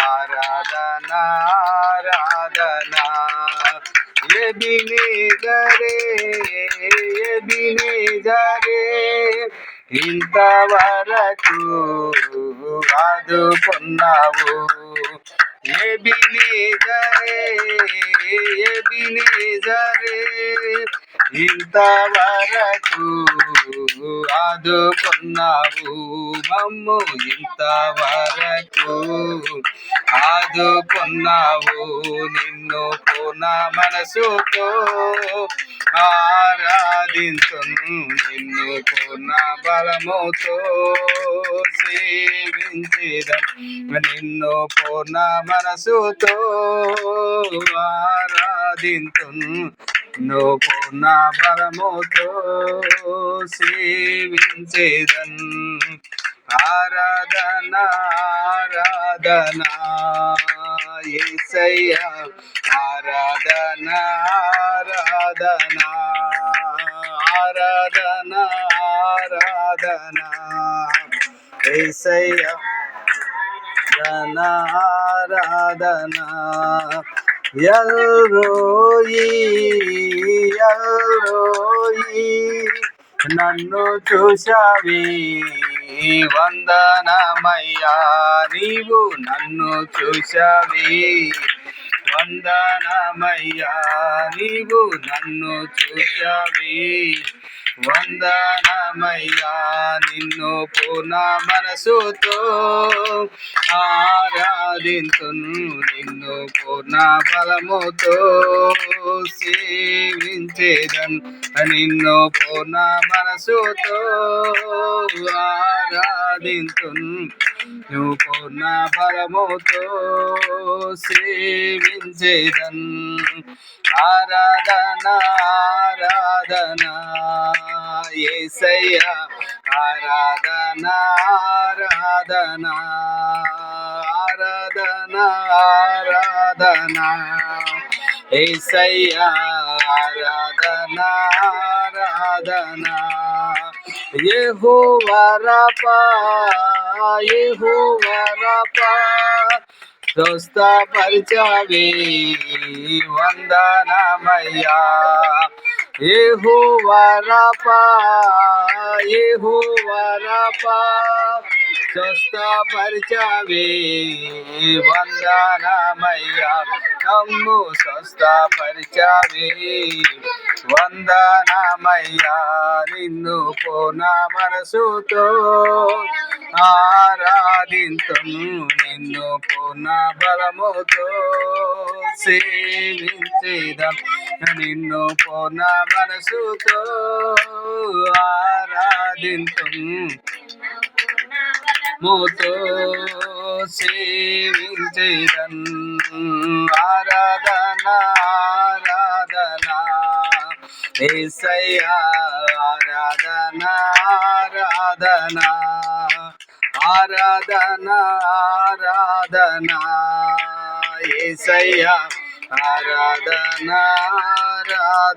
ఆరాధనా ఆరాధనా ఎబినేజరే ఎబినేజరే ఇంతవరకు ఆదుకున్నావు ఎబినేజరే ఎబినేజరే ఇంతవరకు ఆదుకున్నావు మమ్ము ఇంతవరకు ఆదుకున్నావు నిన్ను పూర్ణ మనసుతో ఆరాధించును నిన్ను పూర్ణ బలముతో సేవించేదను నిన్ను పూర్ణ మనసుతో ఆరాధించును నిన్ను పూర్ణ బలముతో సేవించేదన్ ఆరాధనా ఆరాధనా యేసయ్యా ఆరాధనా ఆరాధనా ఆరాధనా ఆరాధనా యేసయ్యా ఆరాధనా ఎల్రోయి ఎల్రోయి నన్ను చూశావి వందనమయ్యా నీవు నన్ను చూశావి వందనమయ్యా నీవు నన్ను చూశావి వందనమయ్యా నిన్ను పూర్ణ మనసుతో ఆరాధింతును నిన్ను పూర్ణ బలముతో సేవించేదన్ నిన్ను పూర్ణ మనసుతో ఆరాధింతును నువ్వు పూర్ణ బలముతో సేవించేదన్ ఆరాధనా ఆరాధనా యేసయ్యా ఆరాధనా ఆరాధనా ఆరాధనా ఆరాధనా యేసయ్యా ఆరాధనా ఆరాధనా యెహోవా రఫా యెహోవా రఫా స్వస్థపరిచావే వందనమయ్యా యెహోవా రఫా యెహోవా రఫా స్వస్థపరిచావే వందనమయ్యా నమ్ము స్వస్థపరిచావే వందనమయ్యా నిన్ను పూర్ణ మనసుతో ఆరాధింతును నిన్ను పూర్ణ బలముతో సేవించేదను నిన్ను పూర్ణ మనసుతో ఆరాధింతును మూతో సేవించేదన్ ఆరాధనా ఆరాధనా యేసయ్యా ఆరాధనా ఆరాధనా ఆరాధనా ఆరాధనా యేసయ్యా ఆరాధనా ఆరాధనా